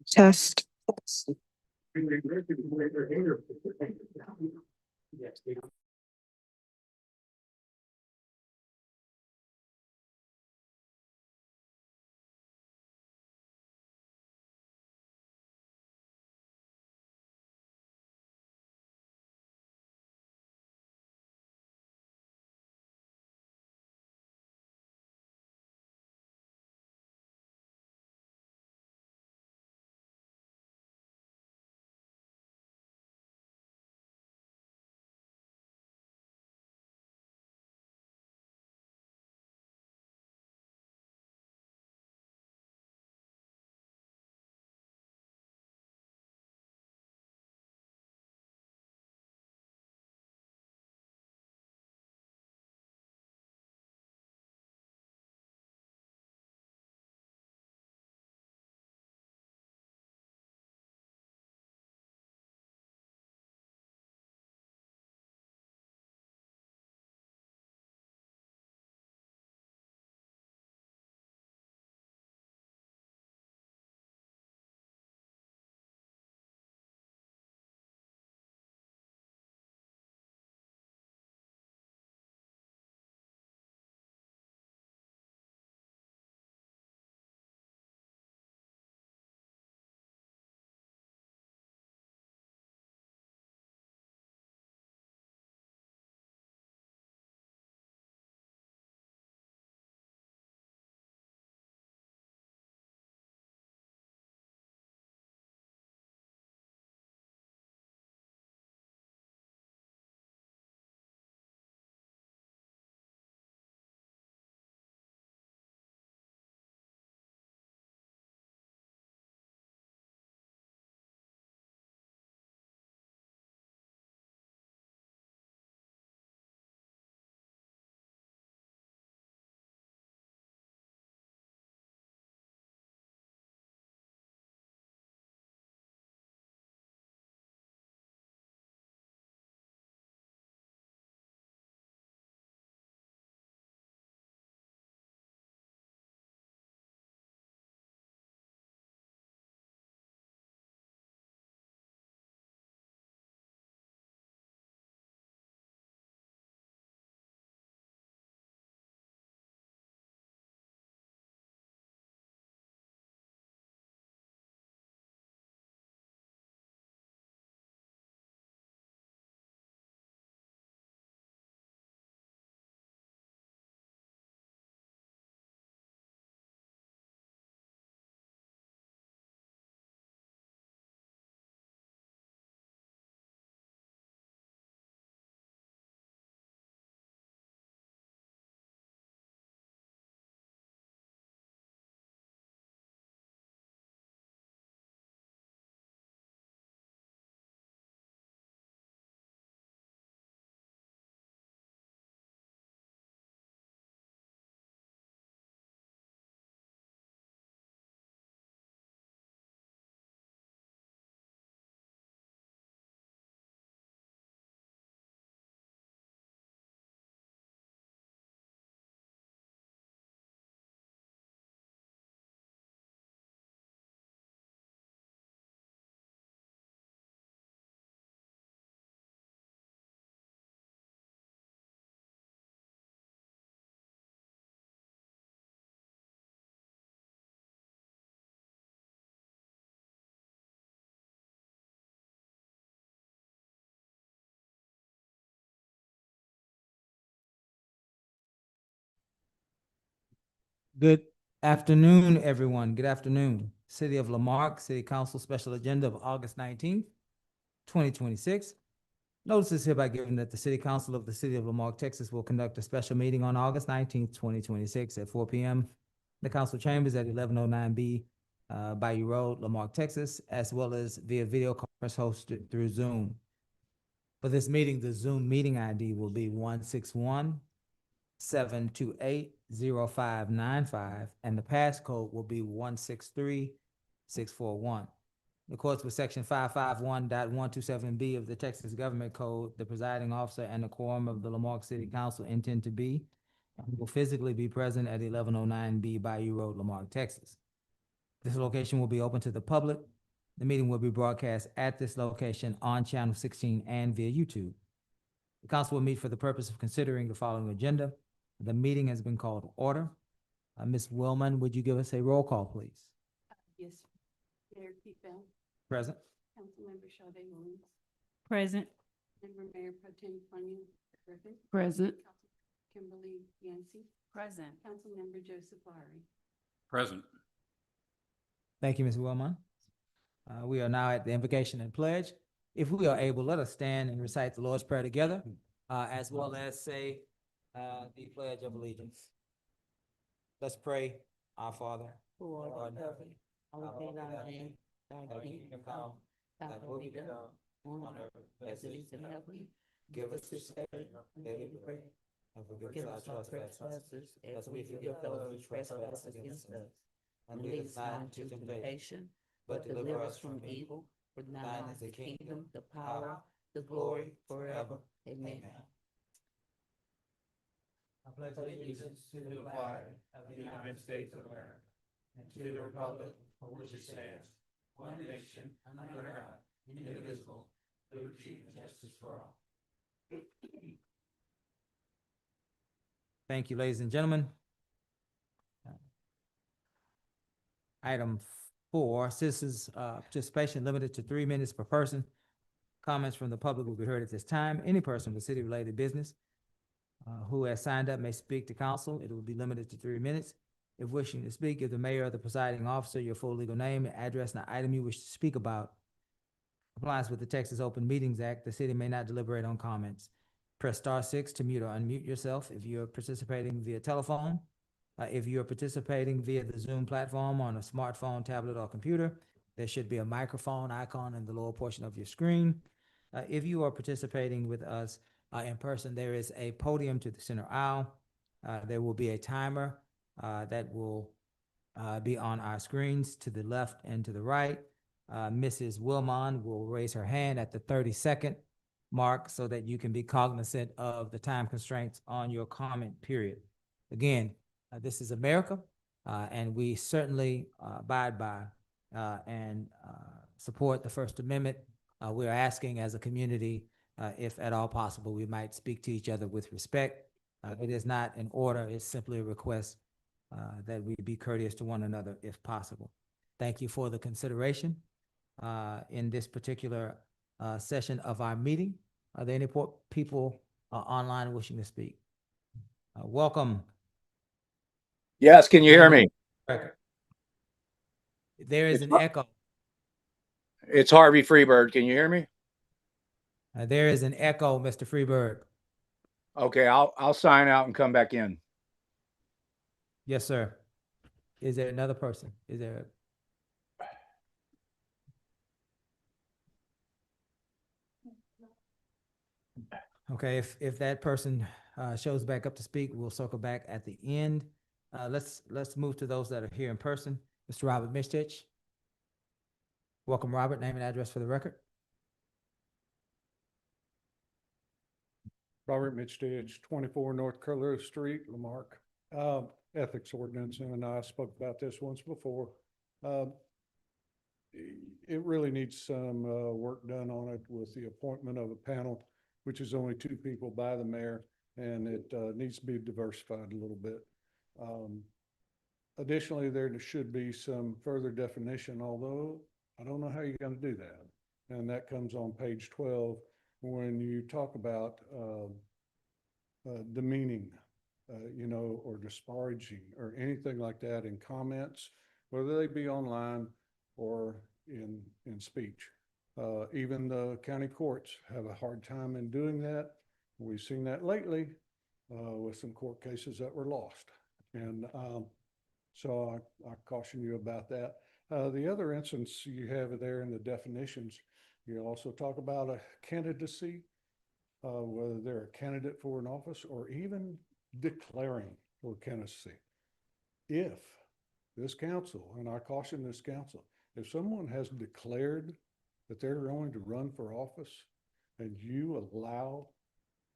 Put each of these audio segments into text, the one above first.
Test. Good afternoon, everyone. Good afternoon. City of Lamarque, City Council Special Agenda of August 19th, 2026. Notice is hereby given that the City Council of the City of Lamarque, Texas will conduct a special meeting on August 19th, 2026 at 4 p.m. The council chambers at 1109B Bayou Road, Lamarque, Texas, as well as via video conference hosted through Zoom. For this meeting, the Zoom meeting ID will be 161-728-0595, and the passcode will be 163641. In accordance with section 551.127B of the Texas Government Code, the presiding officer and the quorum of the Lamarque City Council intend to be and will physically be present at 1109B Bayou Road, Lamarque, Texas. This location will be open to the public. The meeting will be broadcast at this location on Channel 16 and via YouTube. The council will meet for the purpose of considering the following agenda. The meeting has been called to order. Ms. Willman, would you give us a roll call, please? Yes. Mayor Pete Bell, Present. Councilmember Sade Williams, Present. Member Mayor Pro Tem Tanya Griffin, Present. Kimberly Yancey, Present. Councilmember Joseph Lowry. Present. Thank you, Ms. Willman. We are now at the invocation and pledge. If we are able, let us stand and recite the Lord's Prayer together, as well as say the Pledge of Allegiance. Let's pray. Our Father, who art in heaven, hallowed be thy name. Thy kingdom come, thy will be done on earth as it is in heaven. Give us this day our daily bread, and forgive us our trespasses, as we forgive those who trespass against us. And lead us not into temptation, but deliver us from evil. For thine is the kingdom, the power, the glory forever. Amen. I pledge allegiance to the flag of the United States of America and to the republic for which it stands, one nation, under God, indivisible, with liberty and justice for all. Thank you, ladies and gentlemen. Item 4, citizens' participation limited to 3 minutes per person. Comments from the public will be heard at this time. Any person with city-related business who has signed up may speak to council. It will be limited to 3 minutes. If wishing to speak, give the mayor or the presiding officer your full legal name, address, and the item you wish to speak about. Compliance with the Texas Open Meetings Act, the city may not deliberate on comments. Press *6 to mute or unmute yourself if you're participating via telephone. If you're participating via the Zoom platform on a smartphone, tablet, or computer, there should be a microphone icon in the lower portion of your screen. If you are participating with us in person, there is a podium to the center aisle. There will be a timer that will be on our screens to the left and to the right. Mrs. Wilmon will raise her hand at the 30-second mark so that you can be cognizant of the time constraints on your comment period. Again, this is America, and we certainly abide by and support the First Amendment. We are asking as a community, if at all possible, we might speak to each other with respect. It is not an order, it's simply a request that we be courteous to one another if possible. Thank you for the consideration in this particular session of our meeting. Are there any people online wishing to speak? Welcome. Yes, can you hear me? There is an echo. It's Harvey Freebird. Can you hear me? There is an echo, Mr. Freebird. Okay, I'll sign out and come back in. Yes, sir. Is there another person? Is there? Okay, if that person shows back up to speak, we'll circle back at the end. Let's move to those that are here in person. Mr. Robert Mistich. Welcome, Robert. Name and address for the record. Robert Mitchstich, 24 North Curlew Street, Lamarque. Ethics ordinance, and I spoke about this once before. It really needs some work done on it with the appointment of a panel, which is only 2 people by the mayor, and it needs to be diversified a little bit. Additionally, there should be some further definition, although I don't know how you're going to do that. And that comes on page 12 when you talk about demeaning, or disparaging or anything like that in comments, whether they be online or in speech. Even the county courts have a hard time in doing that. We've seen that lately with some court cases that were lost. And so I caution you about that. The other instance you have there in the definitions, you also talk about a candidacy, whether they're a candidate for an office or even declaring for candidacy. If this council, and I caution this council, if someone has declared that they're going to run for office and you allow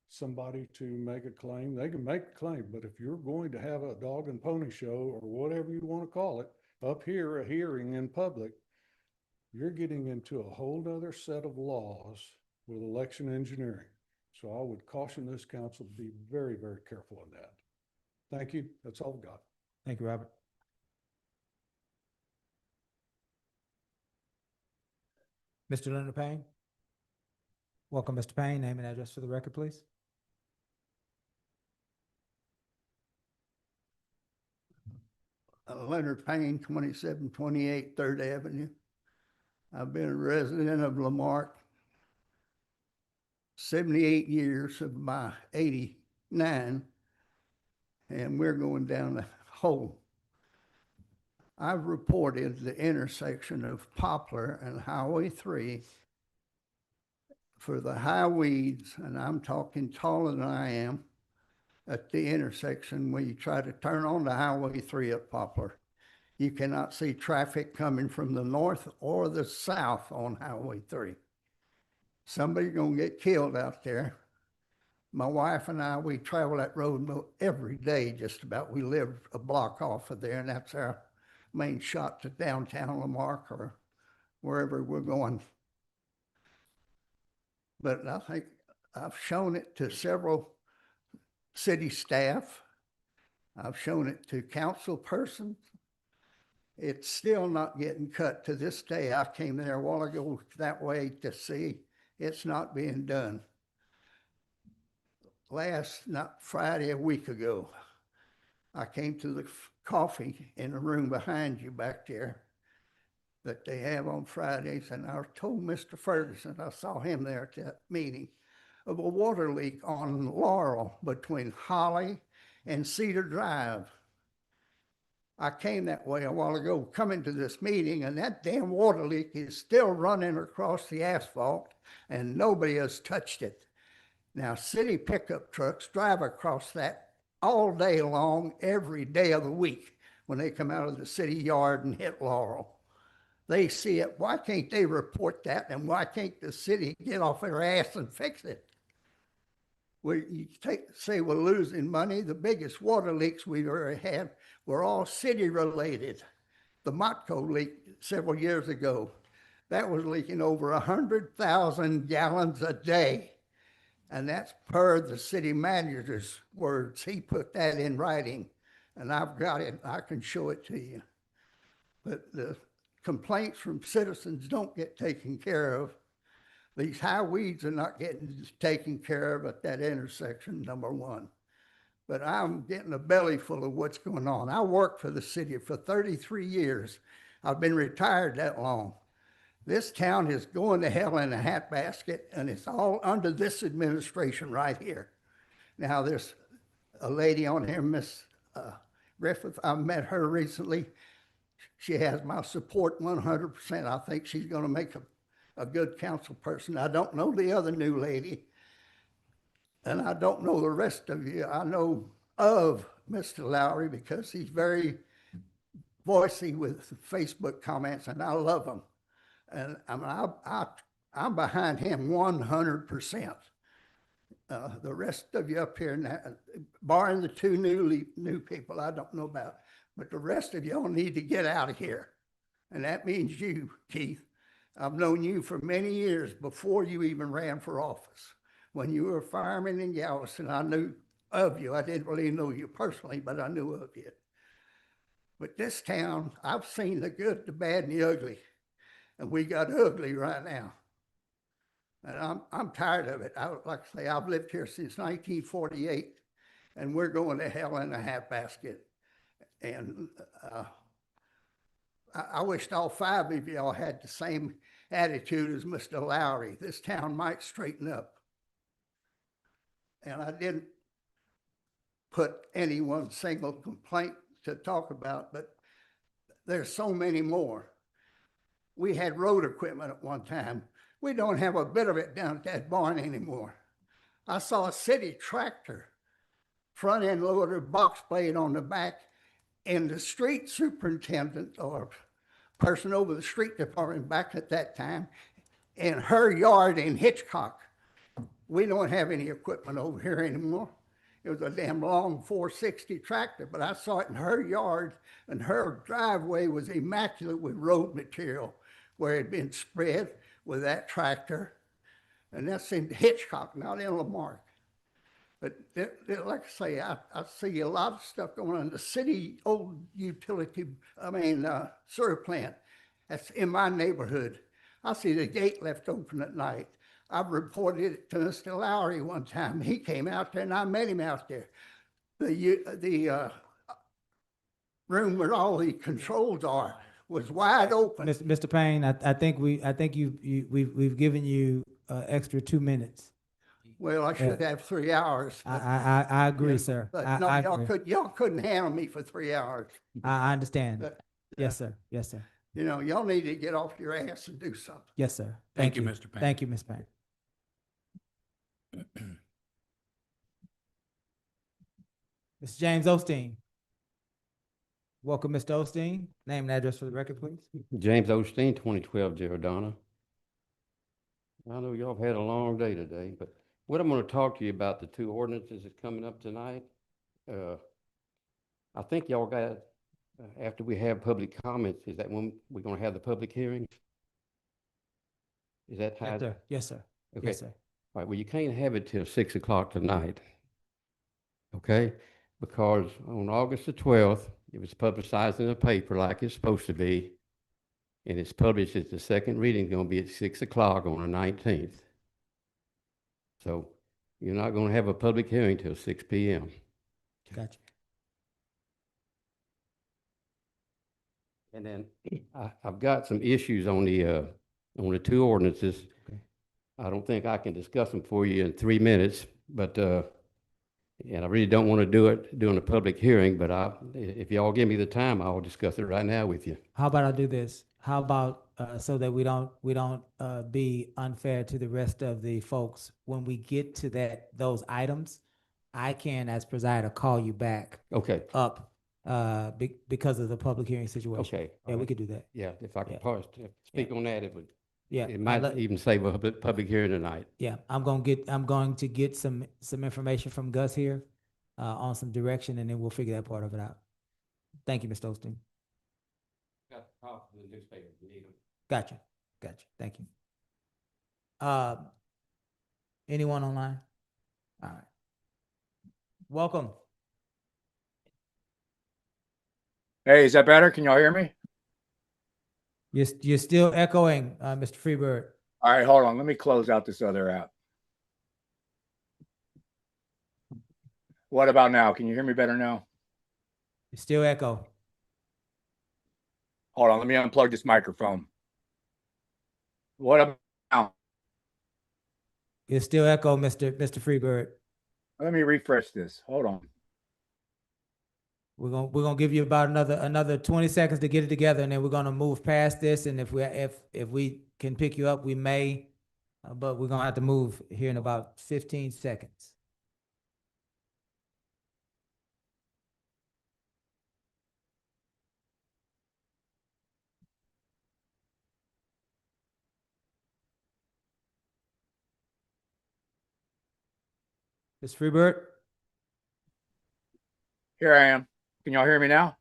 somebody to make a claim, they can make a claim, but if you're going to have a dog and pony show or whatever you want to call it, up here, a hearing in public, you're getting into a whole other set of laws with election engineering. So I would caution this council to be very, very careful on that. Thank you. That's all I've got. Thank you, Robert. Mr. Leonard Payne? Welcome, Mr. Payne. Name and address for the record, please. Leonard Payne, 2728 3rd Avenue. I've been a resident of Lamarque 78 years of my 89, and we're going down the hole. I've reported the intersection of Poplar and Highway 3 for the high weeds, and I'm talking taller than I am, at the intersection where you try to turn on the Highway 3 at Poplar. You cannot see traffic coming from the north or the south on Highway 3. Somebody's gonna get killed out there. My wife and I, we travel that road every day just about. We live a block off of there, and that's our main shot to downtown Lamarque or wherever we're going. But I think I've shown it to several city staff. I've shown it to council persons. It's still not getting cut to this day. I came there a while ago that way to see it's not being done. Not Friday, a week ago, I came to the coffee in the room behind you back there that they have on Fridays, and I told Mr. Ferguson, I saw him there at that meeting, of a water leak on Laurel between Holly and Cedar Drive. I came that way a while ago, coming to this meeting, and that damn water leak is still running across the asphalt, and nobody has touched it. Now, city pickup trucks drive across that all day long, every day of the week when they come out of the city yard and hit Laurel. They see it. Why can't they report that? And why can't the city get off their ass and fix it? You say we're losing money. The biggest water leaks we've ever had were all city related. The Marque leak several years ago, that was leaking over 100,000 gallons a day. And that's per the city manager's words. He put that in writing, and I've got it. I can show it to you. But the complaints from citizens don't get taken care of. These high weeds are not getting taken care of at that intersection, number one. But I'm getting a belly full of what's going on. I worked for the city for 33 years. I've been retired that long. This town is going to hell in a handbasket, and it's all under this administration right here. Now, there's a lady on here, Miss Griffith. I met her recently. She has my support 100%. I think she's going to make a good council person. I don't know the other new lady, and I don't know the rest of you. I know of Mr. Lowry because he's very voicey with Facebook comments, and I love him. And I'm behind him 100%. The rest of you up here now, barring the two new people I don't know about, but the rest of y'all need to get out of here. And that means you, Keith. I've known you for many years before you even ran for office. When you were a fireman in Galveston, I knew of you. I didn't really know you personally, but I knew of you. But this town, I've seen the good, the bad, and the ugly. And we got ugly right now. And I'm tired of it. Like I say, I've lived here since 1948, and we're going to hell in a handbasket. And I wished all five of y'all had the same attitude as Mr. Lowry. This town might straighten up. And I didn't put any one single complaint to talk about, but there's so many more. We had road equipment at one time. We don't have a bit of it down at that barn anymore. I saw a city tractor, front end loader, box blade on the back, and the street superintendent or person over the street department back at that time in her yard in Hitchcock. We don't have any equipment over here anymore. It was a damn long 460 tractor, but I saw it in her yard, and her driveway was immaculate with road material where it had been spread with that tractor. And that's in Hitchcock, not in Lamarque. But like I say, I see a lot of stuff going on. The city old utility, sewer plant, that's in my neighborhood. I see the gate left open at night. I've reported it to Mr. Lowry one time. He came out there and I met him out there. The room where all the controls are was wide open. Mr. Payne, I think we've given you, extra 2 minutes. Well, I should have 3 hours. but- I agree, yeah, sir. But I no, agree. y'all couldn't handle me for 3 hours. I understand. But, Yes, sir. Yes, sir. you know, y'all need to get off your ass and do something. Yes, sir. Thank you, Mr. Payne. Thank you, Ms. Payne. Mr. James Osteen. Welcome, Mr. Osteen. Name and address for the record, please. James Osteen, 2012 Giordano. I know y'all have had a long day today, but what I'm going to talk to you about, the two ordinances that's coming up tonight. I think y'all got, after we have public comments, is that when we're going to have the public hearing? Is that Yes, how? sir. Yes, sir. Okay. Yes, sir. All right, well, you can't have it till 6 o'clock tonight. Okay? Because on August the 12th, it was publicized in the paper like it's supposed to be. And it's published as the second reading going to be at 6 o'clock on the 19th. So you're not going to have a public hearing till 6 p.m. Gotcha. And then I've got some issues on the two ordinances. Okay. I don't think I can discuss them for you in 3 minutes, but and I really don't want to do it during a public hearing, but if y'all give me the time, I'll discuss it right now with you. How about I do this? How about, so that we don't be unfair to the rest of the folks, when we get to those items, I can, as presider, call you back Okay, up, because of the public hearing situation. okay. Yeah, we could do that. Yeah, if I could Yeah. pause to speak on that, it would, Yeah. it might even save a public hearing tonight. Yeah, I'm going to get some information from Gus here, on some direction, and then we'll figure that part of it out. Thank you, Mr. Osteen. Got the copy of the newspaper if you need them. Gotcha. Thank you. Anyone online? All right. Welcome. Hey, is that better? Can y'all hear me? You're still echoing, Mr. Freebird. All right, hold on. Let me close out this other app. What about now? Can you hear me better now? You still echo. Hold on. Let me unplug this microphone. What about now? You still echo, Mr. Freebird. Let me refresh this. Hold on. We're gonna give you about another 20 seconds to get it together, and then we're gonna move past this. And if we can pick you up, we may, but we're gonna have to move here in about 15 seconds. Ms. Freebird? Here I am. Can y'all hear me now?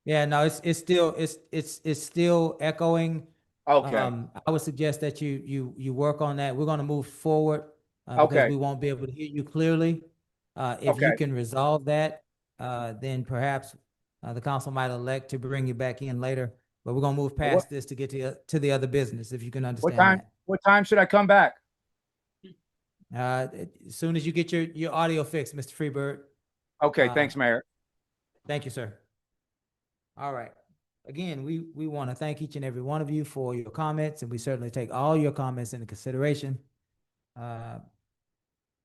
Yeah, no, it's still echoing. Okay. I would suggest that you work on that. We're gonna move forward, because Okay. we won't be able to hear you clearly. If you Okay. can resolve that, then perhaps, the council might elect to bring you back in later. But we're gonna move past this to get to the other business, if you can What understand time? that. What time should I come back? As soon as you get your audio fixed, Mr. Freebird. Okay. Thanks, Mayor. Thank you, sir. All right. Again, we want to thank each and every one of you for your comments, and we certainly take all your comments into consideration. And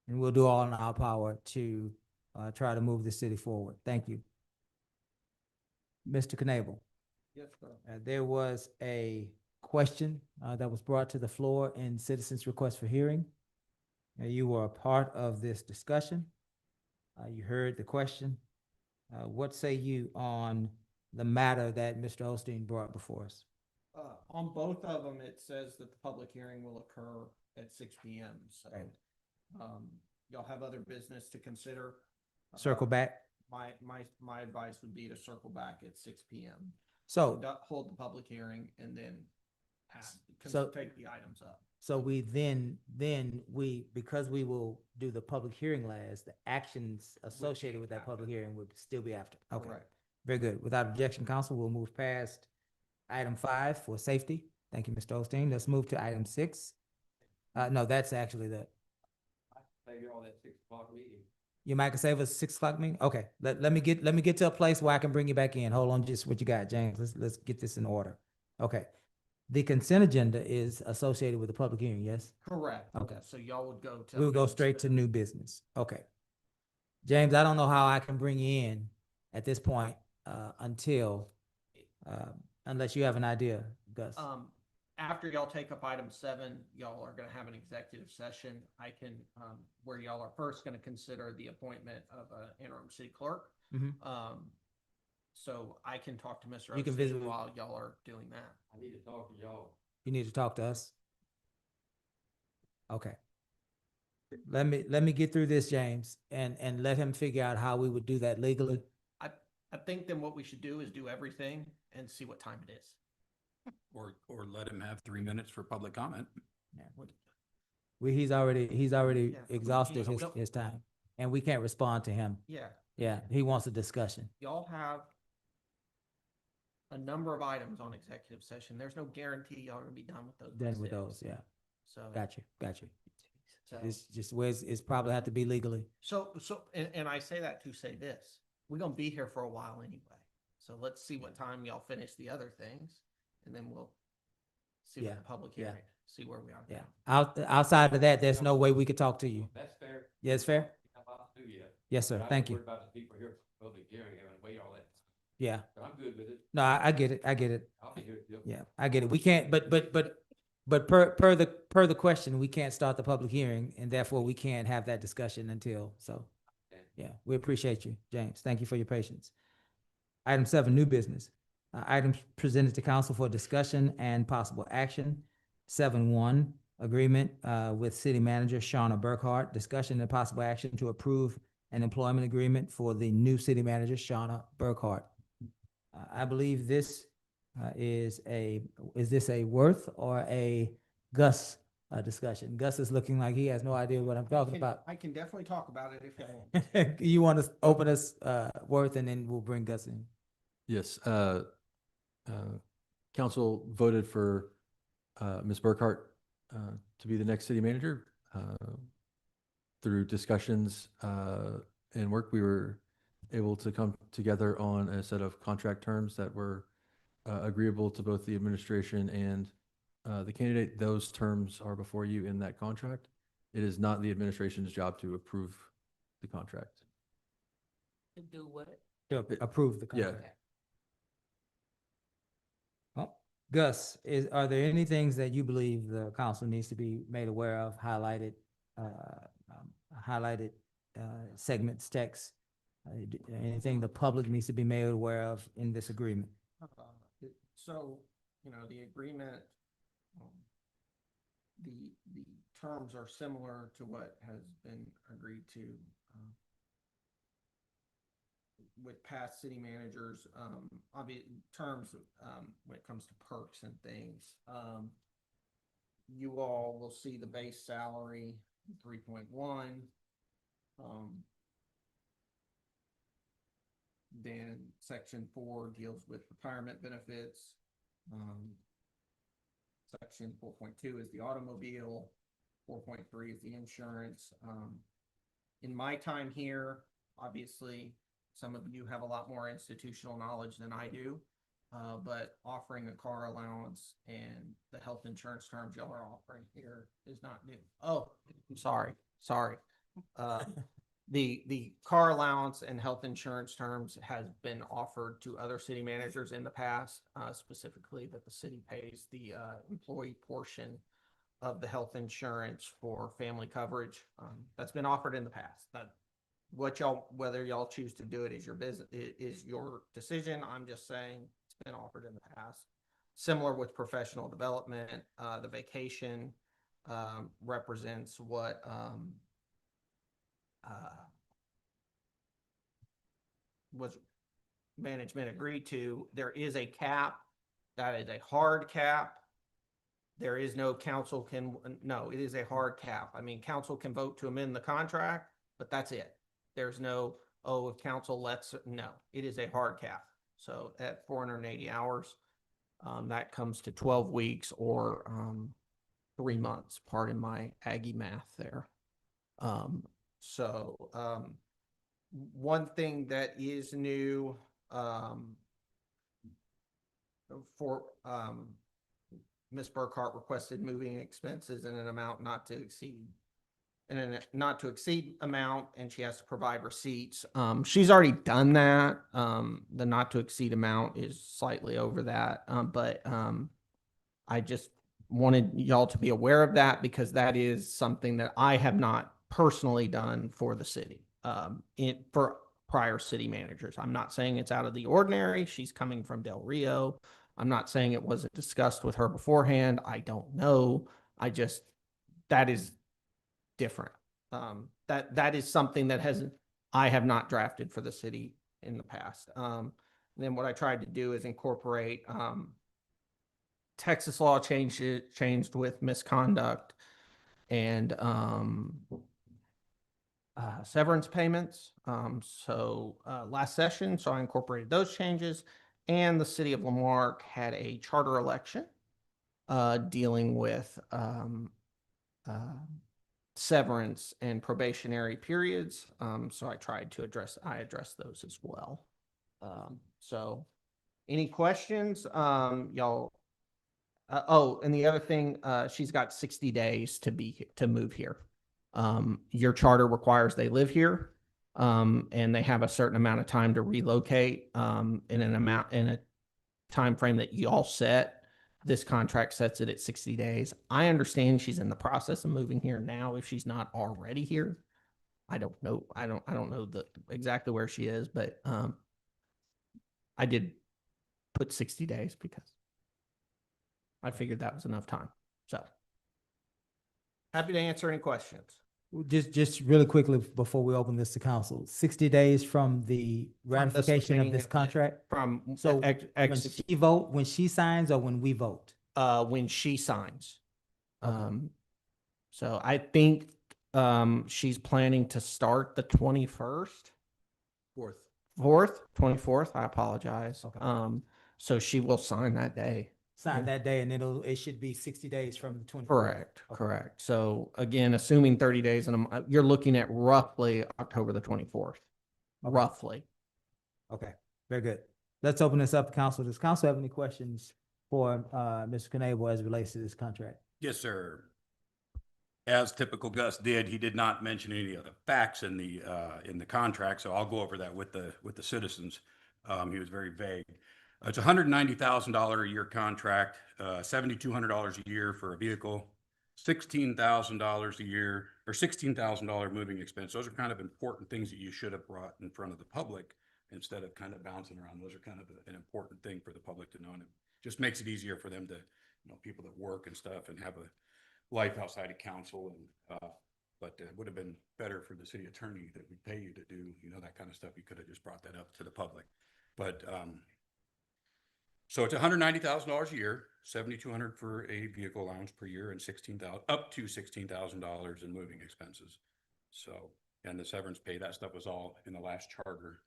we'll do all in our power to try to move the city forward. Thank you. Mr. Knable. Yes, sir. There was a question that was brought to the floor in citizens' request for hearing. You were a part of this discussion. You heard the question. What say you on the matter that Mr. Osteen brought before us? On both of them, it says that the public hearing will occur at 6 p.m. So, Right. y'all have other business to consider. Circle back? My advice would be to circle back at 6 PM. So, Hold the public hearing and then So- take the items up. so we because we will do the public hearing last, the actions associated with that public hearing would still be after. Okay. Correct. Very good. Without objection, council, we'll move past item 5 for safety. Thank you, Mr. Osteen. Let's move to item 6. No, that's actually Maybe all that 6 o'clock meeting. you might save us 6 o'clock meeting? Okay, let me get to a place where I can bring you back in. Hold on, just what you got, James. Let's get this in order. Okay. The consent agenda is associated with the public hearing, yes? Correct. Okay. So y'all would go to. We'll go straight to new business. Okay. James, I don't know how I can bring you in at this point, until, unless you have an idea, Gus. After y'all take up item 7, y'all are gonna have an executive session. I can, where y'all are first gonna consider the appointment of an interim city clerk. Mhm. So I can talk to Mr. You can Osteen visit with- while y'all are doing that. I need to talk to y'all. You need to talk to us? Okay. Let me get through this, James, and let him figure out how we would do that legally. I think then what we should do is do everything and see what time it is. Or let him have 3 minutes for public comment. He's already Yeah. exhausted You know, his time, and we can't respond to him. Yeah, Yeah, he wants a discussion. y'all have a number of items on executive session. There's no guarantee y'all are gonna be done with those. by Done with 6. those, yeah. So. Got you. So- It's just where it's probably have to be legally. And I say that to say this, we're gonna be here for a while anyway. So let's see what time y'all finish the other things, and then we'll see what Yeah, the public yeah. hearing, see where we are. Yeah. Outside of that, there's no way we could talk to you. That's fair. Yeah, it's fair? I'm about to do yet. Yes, sir. But I'm Thank worried you. about the people here for public hearing, having to wait all that. Yeah. But I'm good with it. No, I get it. I'll be here. Yep. Yeah, I get it. We can't, but per the question, we can't start the public hearing, and therefore we can't have that discussion until, so. Yeah, we appreciate you, James. Thank you for your patience. Item 7, new business. Items presented to council for discussion and possible action. 7.1, agreement with city manager Shauna Burkhart. Discussion and possible action to approve an employment agreement for the new city manager Shauna Burkhart. I believe this is this a Worth or a Gus discussion? Gus is looking like he has no idea what I'm talking about. I can definitely talk about it if you want. You want to open us, Worth, and then we'll bring Gus in. Yes, council voted for Ms. Burkhart to be the next city manager. Through discussions and work, we were able to come together on a set of contract terms that were agreeable to both the administration and the candidate. Those terms are before you in that contract. It is not the administration's job to approve the contract. To do what? To approve the Yeah. contract. Well, Gus, are there any things that you believe the council needs to be made aware of, highlighted, segments, text? Anything the public needs to be made aware of in this agreement? So, the agreement, the terms are similar to what has been agreed to with past city managers, terms when it comes to perks and things. You all will see the base salary, 3.1. Then section 4 deals with retirement benefits. Section 4.2 is the automobile. 4.3 is the insurance. In my time here, obviously, some of you have a lot more institutional knowledge than I do. But offering a car allowance and the health insurance terms y'all are offering here is not new. Oh, I'm sorry. The car allowance and health insurance terms has been offered to other city managers in the past, specifically that the city pays the employee portion of the health insurance for family coverage. That's been offered in the past. That whether y'all choose to do it is your business, is your decision. I'm just saying it's been offered in the past. Similar with professional development, the vacation represents what was management agreed to, there is a cap. That is a hard cap. There is no council can, no, it is a hard cap. I mean, council can vote to amend the contract, but that's it. There's no, oh, if council lets, no, it is a hard cap. So at 480 hours, that comes to 12 weeks or 3 months, pardon my Aggie math there. One thing that is new for Ms. Burkhart requested moving expenses in an amount not to exceed amount, and she has to provide receipts. She's already done that. The not to exceed amount is slightly over that. But I just wanted y'all to be aware of that because that is something that I have not personally done for the city, for prior city managers. I'm not saying it's out of the ordinary. She's coming from Del Rio. I'm not saying it wasn't discussed with her beforehand. I don't know. That is different. That is something that I have not drafted for the city in the past. Then what I tried to do is incorporate Texas law changed with misconduct and severance payments. Last session, so I incorporated those changes, and the city of Lamarque had a charter election dealing with severance and probationary periods. So I tried to address those as well. So any questions? Y'all. And the other thing, she's got 60 days to move here. Your charter requires they live here, and they have a certain amount of time to relocate in a time frame that y'all set. This contract sets it at 60 days. I understand she's in the process of moving here now if she's not already here. I don't know. I don't know exactly where she is, but I did put 60 days because I figured that was enough time. So happy to answer any questions. Just really quickly before we open this to council, 60 days from the ratification of this contract? So when she signs or when we vote? When she signs. So I think she's planning to start the 21st. 24th. I apologize. Okay. So she will sign that day. That day, and it should be 60 days from the 24th. Correct. Okay. Correct. So again, assuming 30 days, and you're looking at roughly October the 24th. Okay. Roughly. Okay, very good. Let's open this up to council. Does council have any questions for Mr. Knable as it relates to this contract? Yes, sir. As typical Gus did, he did not mention any of the facts in the contract, so I'll go over that with the citizens. He was very vague. It's $190,000 a year contract, $7,200 a year for a vehicle, $16,000 a year, or $16,000 moving expense. Those are kind of important things that you should have brought in front of the public instead of kind of bouncing around. Those are kind of an important thing for the public to know, and it just makes it easier for them to, people that work and stuff and have a life outside of council. And but it would have been better for the city attorney that we pay you to do, that kind of stuff. You could have just brought that up to the public, but. So it's $190,000 a year, $7,200 for a vehicle allowance per year, and up to $16,000 in moving expenses. So, and the severance pay, that stuff was all in the last charter.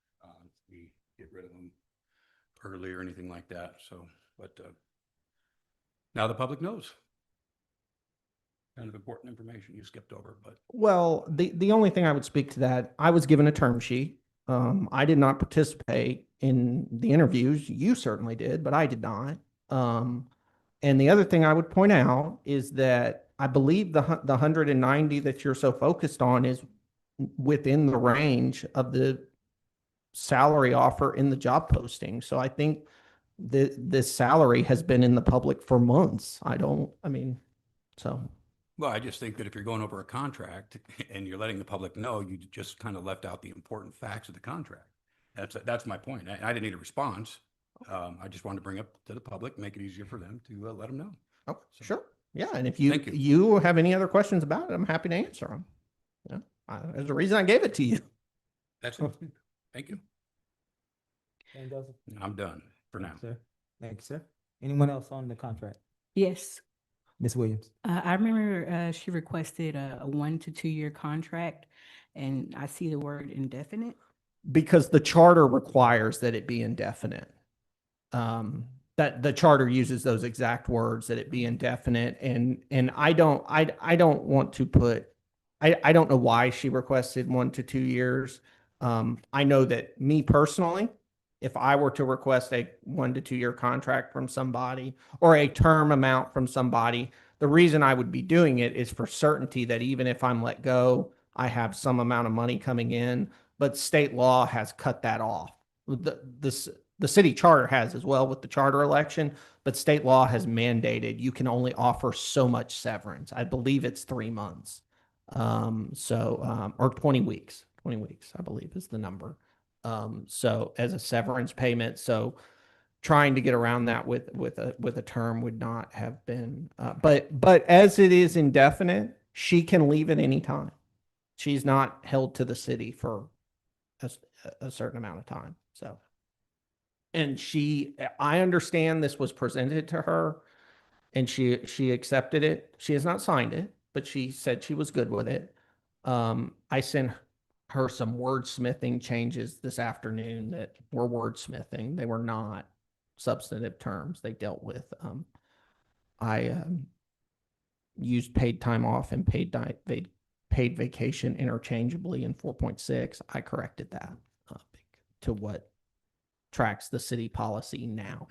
We get rid of them early or anything like that. So, but now the public knows. Kind of important information you skipped over, but. Well, the only thing I would speak to that, I was given a term sheet. I did not participate in the interviews. You certainly did, but I did not. And the other thing I would point out is that I believe the 190 that you're so focused on is within the range of the salary offer in the job posting. So I think this salary has been in the public for months. Well, I just think that if you're going over a contract and you're letting the public know, you just kind of left out the important facts of the contract. That's my point. I didn't need a response. I just wanted to bring up to the public, make it easier for them to let them know. Oh, So, sure. Yeah. And if Thank you. you have any other questions about it, I'm happy to answer them. There's a reason I gave it to you. That's it. Thank you. And Joseph? I'm done for now. Sir, thank you, sir. Anyone else on the contract? Yes. Ms. Williams? I remember she requested a 1 to 2 year contract, and I see the word indefinite. Because the charter requires that it be indefinite. That the charter uses those exact words, that it be indefinite, and I don't want to put, I don't know why she requested 1 to 2 years. I know that me personally, if I were to request a 1 to 2 year contract from somebody or a term amount from somebody, the reason I would be doing it is for certainty that even if I'm let go, I have some amount of money coming in, but state law has cut that off. The city charter has as well with the charter election, but state law has mandated you can only offer so much severance. I believe it's 3 months. Or 20 weeks, 20 weeks, I believe is the number. So as a severance payment, so trying to get around that with a term would not have been, but as it is indefinite, she can leave at any time. She's not held to the city for a certain amount of time, so. And I understand this was presented to her and she accepted it. She has not signed it, but she said she was good with it. I sent her some wordsmithing changes this afternoon that were wordsmithing. They were not substantive terms. They dealt with, I used paid time off and paid vacation interchangeably in 4.6. I corrected that to what tracks the city policy now.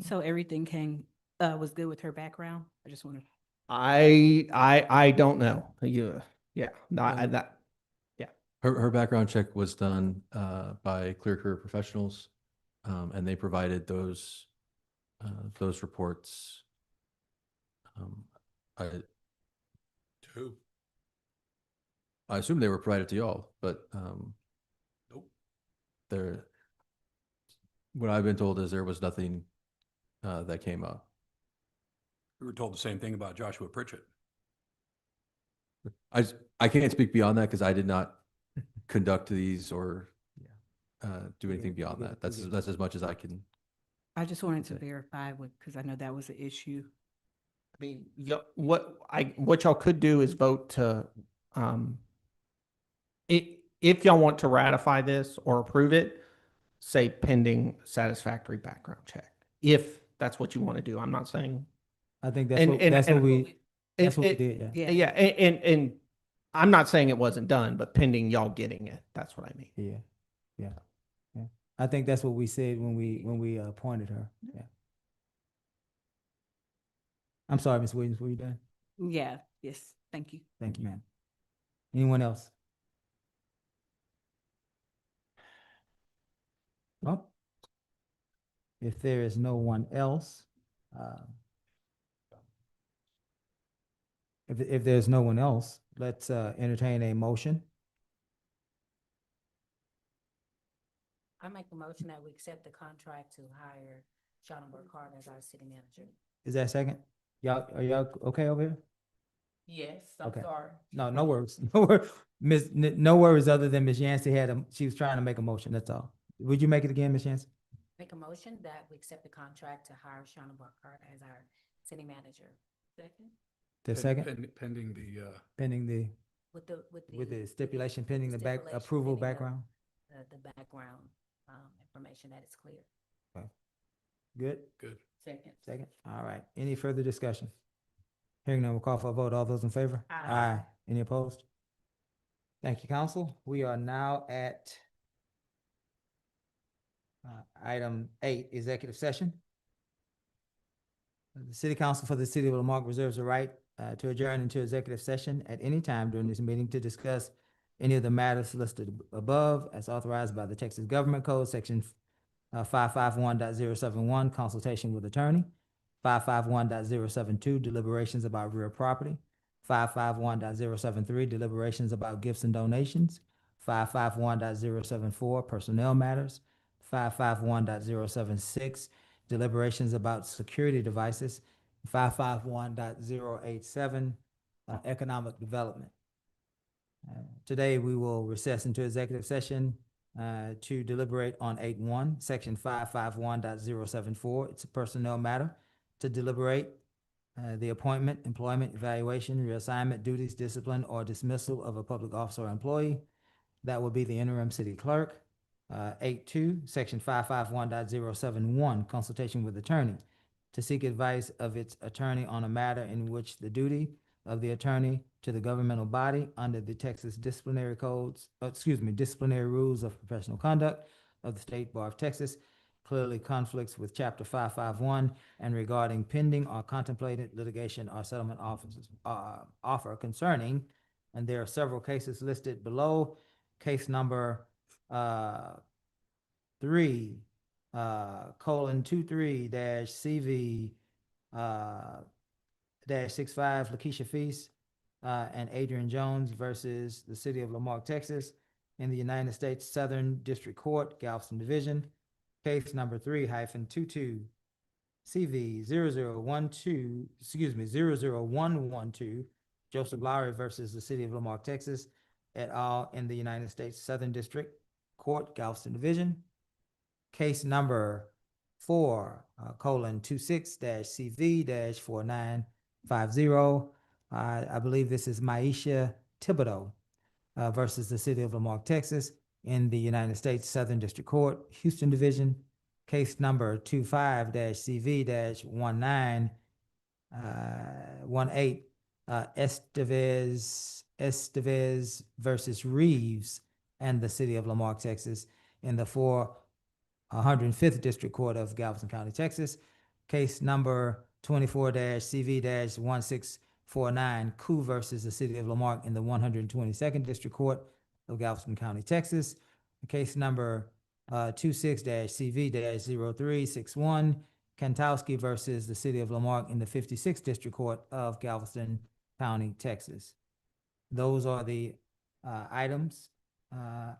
So everything was good with her background? I just want to. I don't know. Her background check was done by Clear Career Professionals, and they provided those reports. Two. I assume they were provided to y'all, but Nope. what I've been told is there was nothing that came up. We were told the same thing about Joshua Pritchett. I can't speak beyond that because I did not conduct these or do anything beyond that. That's as much as I can. I just wanted to verify because I know that was an issue. I mean, what y'all could do is vote to, if y'all want to ratify this or approve it, say pending satisfactory background check. If that's what you want to do, I'm not saying. I think And- and- that's what and- we did, yeah. Yeah, and I'm not saying it wasn't done, but pending y'all getting it, that's what I mean. Yeah. I think that's what we said when we appointed her, yeah. I'm sorry, Ms. Williams, were you done? Yeah, yes, thank you. Thank you, ma'am. Anyone else? Well, if there is no one else, if there's no one else, let's entertain a motion. I make a motion that we accept the contract to hire Sean Burkhart as our city manager. Is that a second? Are y'all okay over here? Yes, Okay. sorry. No worries. No worries. No worries other than Ms. Yancey she was trying to make a motion, that's all. Would you make it again, Ms. Yancey? Make a motion that we accept the contract to hire Sean Burkhart as our city manager. Second? The second, Pending the, pending the, With the with the stipulation pending the stipulation approval pending the- background? The background, information that is clear. Good? good. Second. Second, all right. Any further discussion? Hearing none, we'll call for a vote. All those in favor? Aye. Any opposed? Thank you, council. We are now at item 8, executive session. The city council for the city of Lamarque reserves the right to adjourn into executive session at any time during this meeting to discuss any of the matters listed above as authorized by the Texas Government Code, section 551.071, consultation with attorney, 551.072, deliberations about real property, 551.073, deliberations about gifts and donations, 551.074, personnel matters, 551.076, deliberations about security devices, 551.087, economic development. Today, we will recess into executive session to deliberate on 8-1, section 551.074. It's a personnel matter to deliberate the appointment, employment, evaluation, reassignment, duties, discipline, or dismissal of a public officer or employee. That would be the interim city clerk. 8-2, section 551.071, consultation with attorney to seek advice of its attorney on a matter in which the duty of the attorney to the governmental body under the Texas disciplinary codes, disciplinary rules of professional conduct of the State Bar of Texas clearly conflicts with Chapter 551 and regarding pending or contemplated litigation or settlement offer concerning, and there are several cases listed below. Case number 3:23-CV -65 Lakeisha Feast and Adrian Jones versus the City of Lamarque, Texas, in the United States Southern District Court, Galveston Division. Case number 3-22 CV 00112, Joseph Lowry versus the City of Lamarque, Texas, et al. In the United States Southern District Court, Galveston Division. Case number 4:26-CV-4950. I believe this is Maisha Thibodeau versus the City of Lamarque, Texas, in the United States Southern District Court, Houston Division. Case number 25-CV-1918, Estevez versus Reeves and the City of Lamarque, Texas, in the 405th District Court of Galveston County, Texas. Case number 24-CV-1649, Koo versus the City of Lamarque in the 122nd District Court of Galveston County, Texas. Case number 26-CV-0361, Kantowski versus the City of Lamarque in the 56th District Court of Galveston County, Texas. Those are the items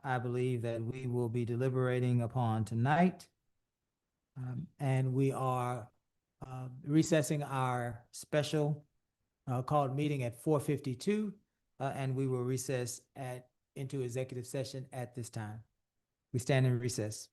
I believe that we will be deliberating upon tonight. And we are recessing our special called meeting at 4:52, and we will recess into executive session at this time. We stand in recess.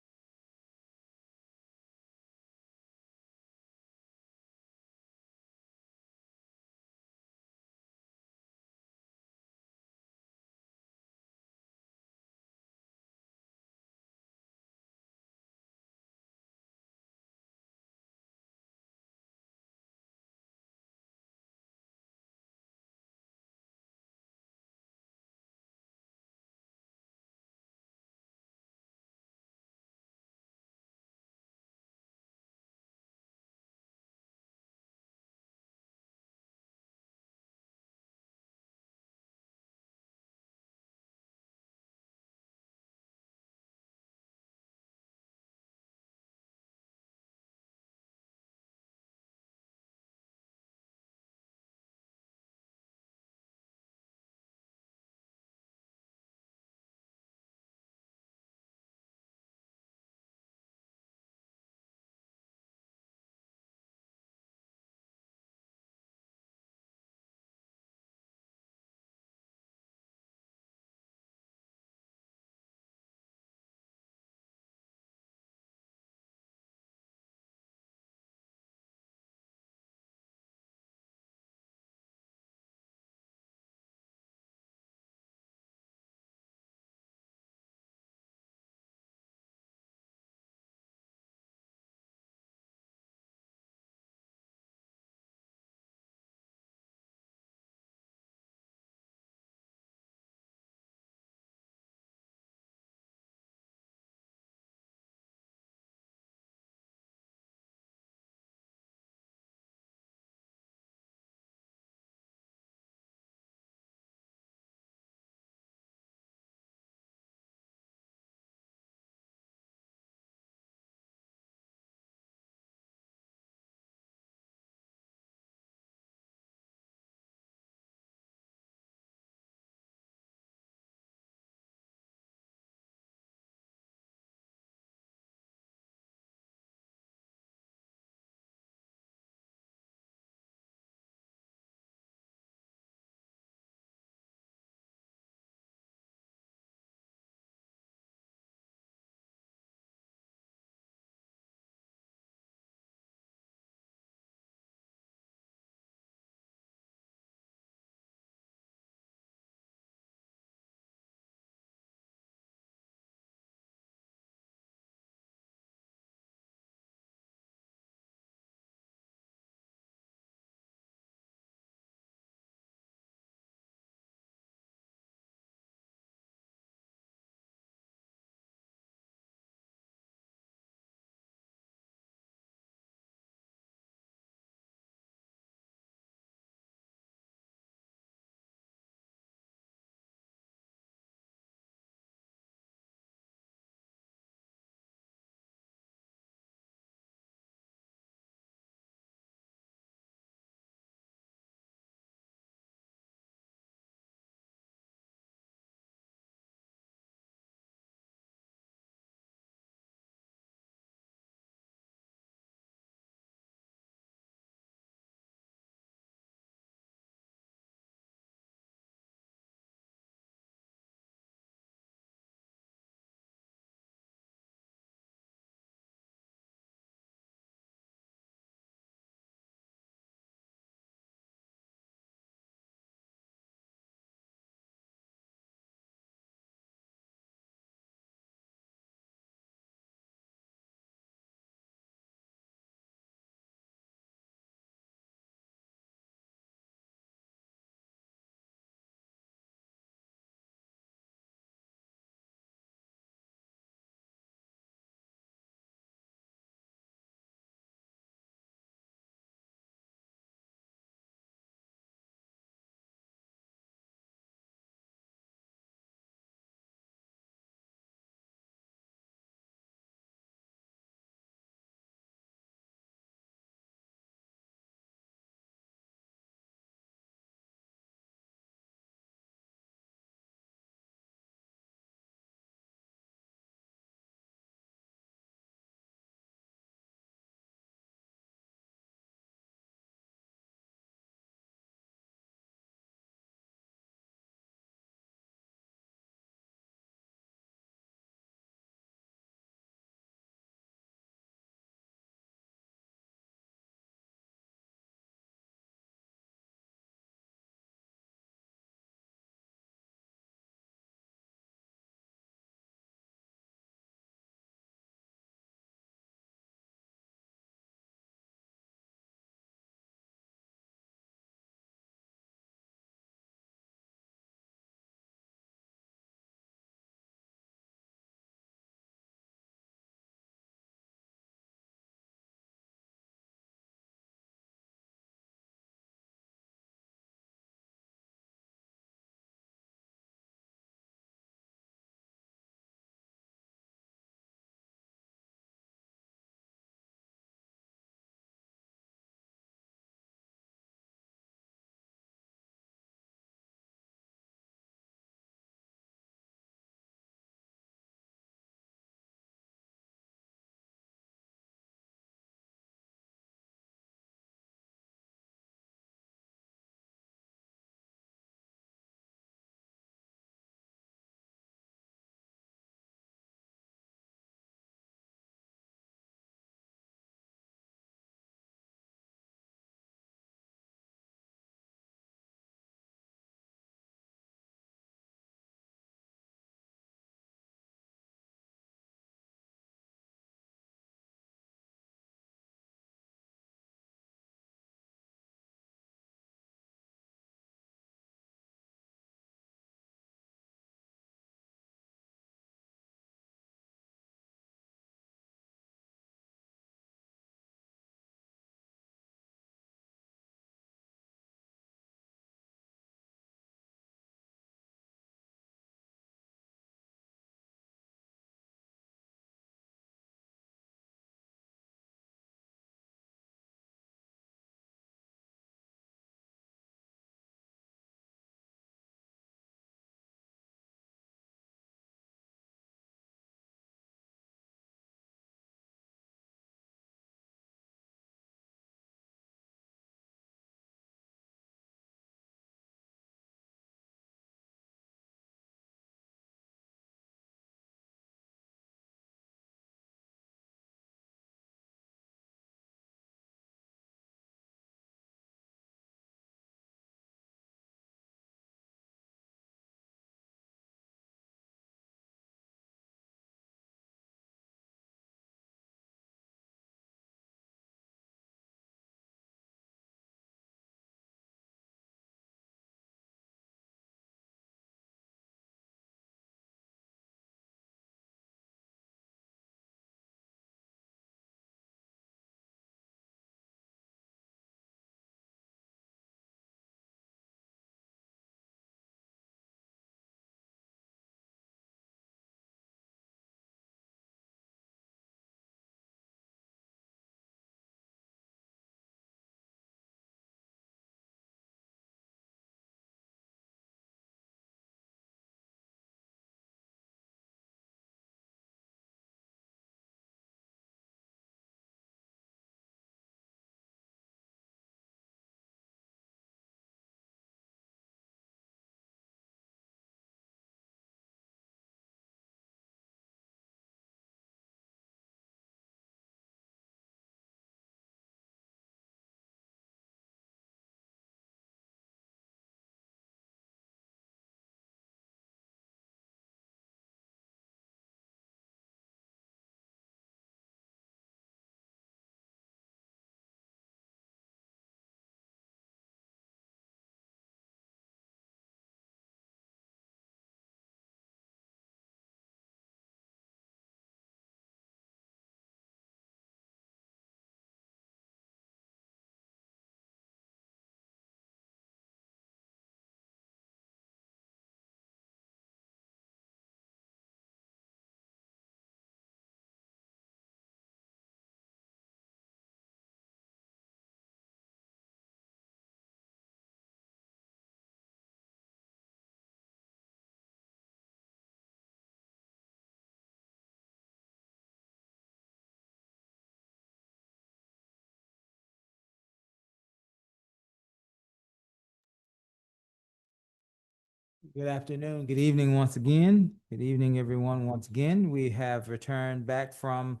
Good afternoon, good evening once again. Good evening, everyone, once again. We have returned back from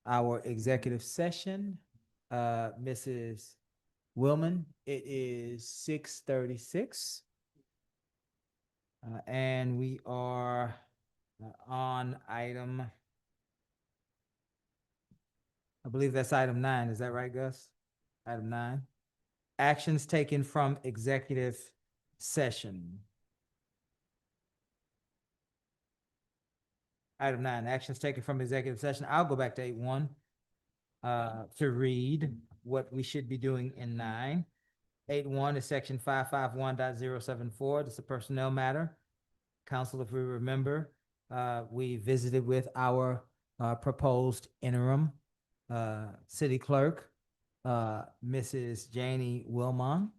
our executive session. Mrs. Willman, it is 6:36. And we are on item, I believe that's item 9. Is that right, Gus? Item 9. Actions taken from executive session. Item 9, actions taken from executive session. I'll go back to 8.1 to read what we should be doing in 9. 8.1 is section 551.074. This is a personnel matter. Council, if we remember, we visited with our proposed interim city clerk, Mrs. Janie Wilmon.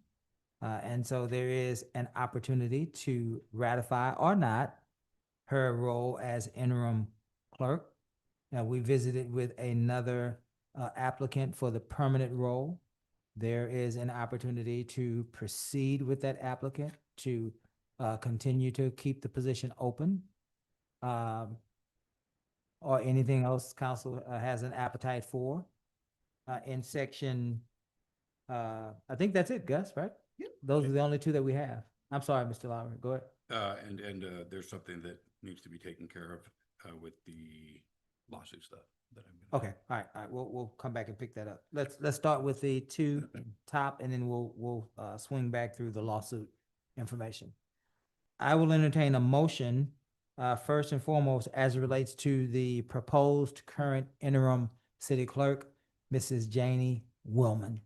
And so there is an opportunity to ratify or not her role as interim clerk. Now, we visited with another applicant for the permanent role. There is an opportunity to proceed with that applicant to continue to keep the position open. Or anything else council has an appetite for. In section, I think that's it, Gus, right? Yep. Those are the only two that we have. I'm sorry, Mr. Lowry, go ahead. And there's something that needs to be taken care of with the lawsuit stuff that I'm gonna. Okay, all right, we'll come back and pick that up. Let's start with the two top, and then we'll swing back through the lawsuit information. I will entertain a motion, first and foremost, as it relates to the proposed current interim city clerk, Mrs. Janie Willman.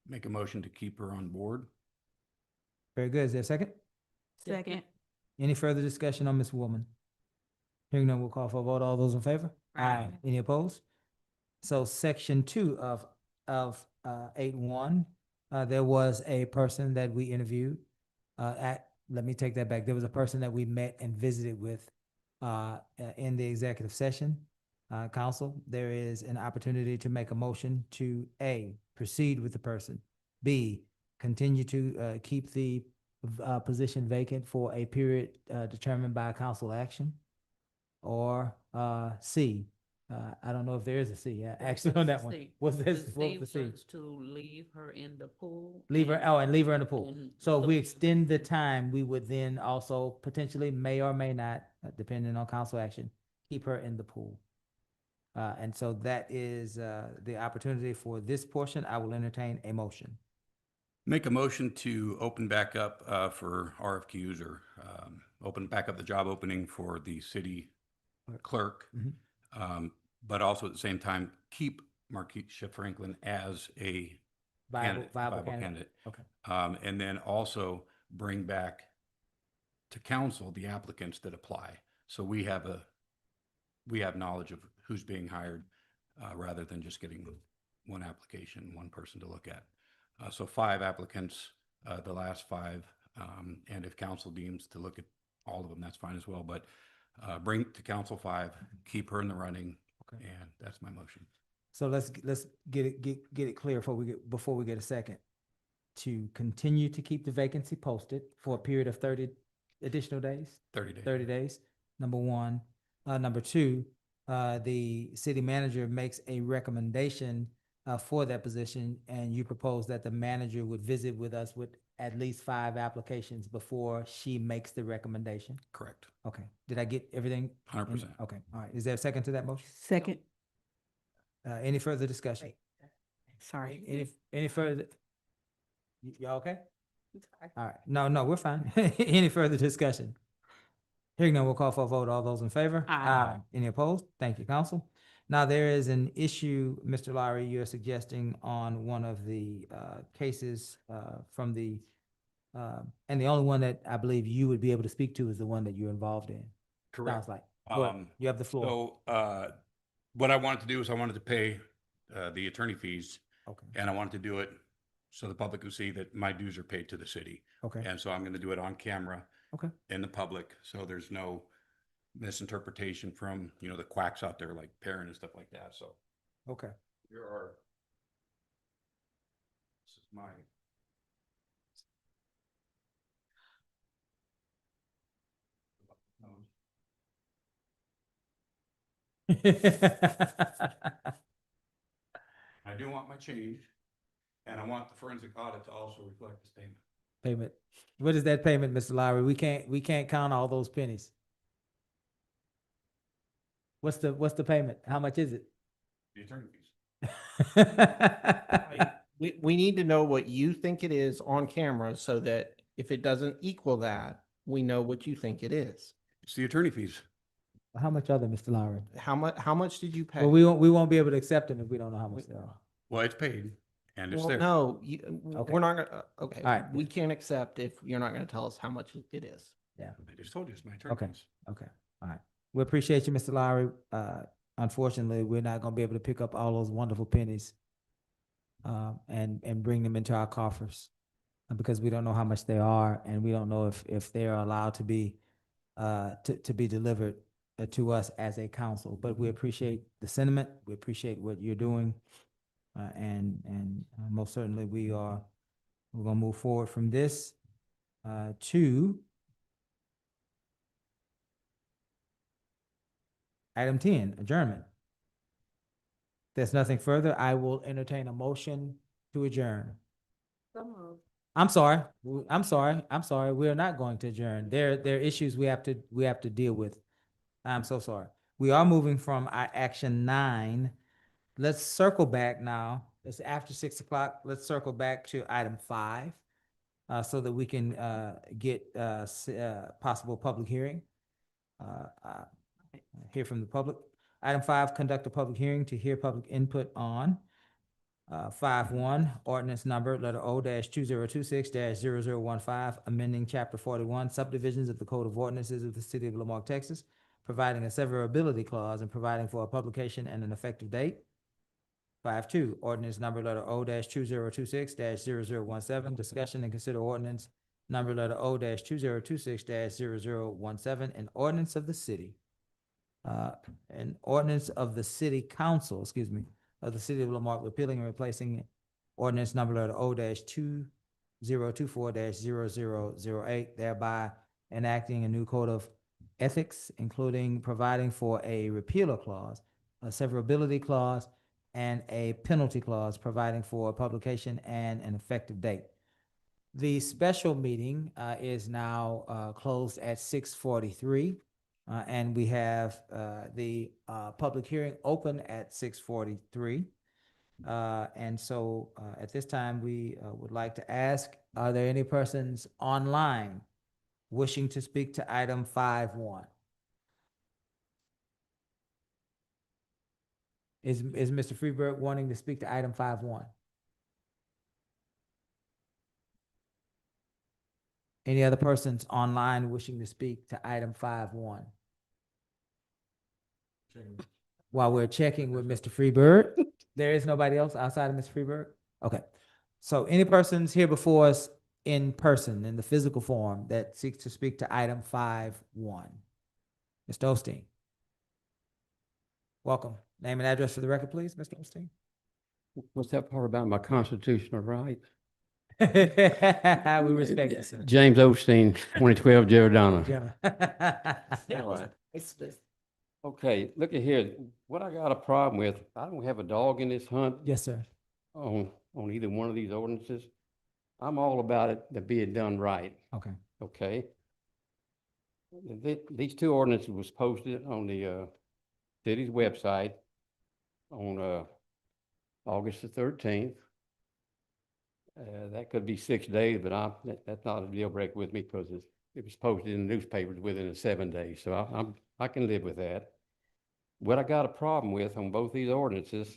Make a motion to keep her on board. Very good. Is there a second? Second. Any further discussion on Ms. Woolman? Hearing none, we'll call for a vote. All those in favor? Aye. Any opposed? So section 2 of 8.1, there was a person that we interviewed let me take that back. There was a person that we met and visited with in the executive session. Council, there is an opportunity to make a motion to A, proceed with the person, B, continue to keep the position vacant for a period determined by council action, or C, I don't know if there is a C, actually on that one. What's this? What's the C? To leave her in the pool. Leave her, and leave her in the pool. and So if we extend the time, we would then also potentially may or may not, depending on council action, keep her in the pool. And so that is the opportunity for this portion. I will entertain a motion. Make a motion to open back up for RFQs or open back up the job opening for the city clerk. But also at the same time, keep Marque Franklin as a viable candidate. Okay. And then also bring back to council the applicants that apply. So we have knowledge of who's being hired rather than just getting one application, one person to look at. So 5 applicants, the last 5, and if council deems to look at all of them, that's fine as well. But bring to council 5, keep her in the running, and that's my motion. So let's get it clear before we get a second. To continue to keep the vacancy posted for a period of 30 additional days. 30 days. 30 days. Number 1. Number 2, the city manager makes a recommendation for that position, and you propose that the manager would visit with us with at least 5 applications before she makes the recommendation. Correct. Okay. Did I get everything? 100%. Okay. All right. Is there a second to that motion? Second. Any further discussion? Sorry. Any further? Y'all okay? All right. No, we're fine. Any further discussion? Hearing none, we'll call for a vote. All those in favor? Aye. Any opposed? Thank you, council. Now, there is an issue, Mr. Lowry, you're suggesting on one of the cases from the, and the only one that I believe you would be able to speak to is the one that you're involved in. Correct. Sounds like. Go ahead. You have the floor. So what I wanted to do is I wanted to pay the attorney fees, Okay. and I wanted to do it so the public could see that my dues are paid to the city. Okay. And so I'm going to do it on camera. Okay. In the public, so there's no misinterpretation from, the quacks out there like Perrin and stuff like that. So Okay. here are, this is my, I do want my change, and I want the forensic audit to also reflect this payment. Payment. What is that payment, Mr. Lowry? We can't count all those pennies. What's the payment? How much is it? The attorney fees. We need to know what you think it is on camera so that if it doesn't equal that, we know what you think it is. It's the attorney fees. How much are they, Mr. Lowry? How much did you pay? Well, we won't be able to accept them if we don't know how much they are. Well, it's paid, and it's Well, there. no, Okay. we're not gonna, okay, All right. we can't accept if you're not gonna tell us how much it is. Yeah. I just told you it's my attorney Okay. fees. Okay. All right. We appreciate you, Mr. Lowry. Unfortunately, we're not gonna be able to pick up all those wonderful pennies and bring them into our coffers because we don't know how much they are, and we don't know if they are allowed to be delivered to us as a council. But we appreciate the sentiment. We appreciate what you're doing, and most certainly we're gonna move forward from this to item 10, adjournment. There's nothing further. I will entertain a motion to adjourn. I'm sorry. I'm sorry. We are not going to adjourn. There are issues we have to deal with. I'm so sorry. We are moving from our action 9. Let's circle back now. It's after 6 o'clock. Let's circle back to item 5 so that we can get possible public hearing. Hear from the public. Item 5, conduct a public hearing to hear public input on 5.1, ordinance number letter O-2026-0015, amending chapter 41, subdivisions of the Code of Ordinances of the City of Lamarque, Texas, providing a severability clause and providing for a publication and an effective date. 5.2, ordinance number letter O-2026-0017, discussion and consider ordinance number letter O-2026-0017, an ordinance of the city. An ordinance of the city council, of the city of Lamarque, repealing and replacing ordinance number letter O-2024-0008, thereby enacting a new code of ethics, including providing for a repealer clause, a severability clause, and a penalty clause, providing for publication and an effective date. The special meeting is now closed at 6:43. And we have the public hearing open at 6:43. And so at this time, we would like to ask, are there any persons online wishing to speak to item 5.1? Is Mr. Freeberg wanting to speak to item 5.1? Any other persons online wishing to speak to item 5.1? While we're checking with Mr. Freeberg, there is nobody else outside of Mr. Freeberg? Okay. So any persons here before us in person, in the physical form, that seeks to speak to item 5.1? Mr. Osteen. Welcome. Name and address for the record, please, Mr. Osteen. What's that part about my constitutional right? We respect you, sir. James Osteen, 2012 Giordano. Yeah. Okay, look at here. What I got a problem with, I don't have a dog in this hunt Yes, sir. on either one of these ordinances. I'm all about it to being done right, Okay. okay? These two ordinances was posted on the city's website on August the 13th. That could be 6 days, but that's not a deal breaker with me because it was posted in the newspapers within 7 days, so I can live with that. What I got a problem with on both these ordinances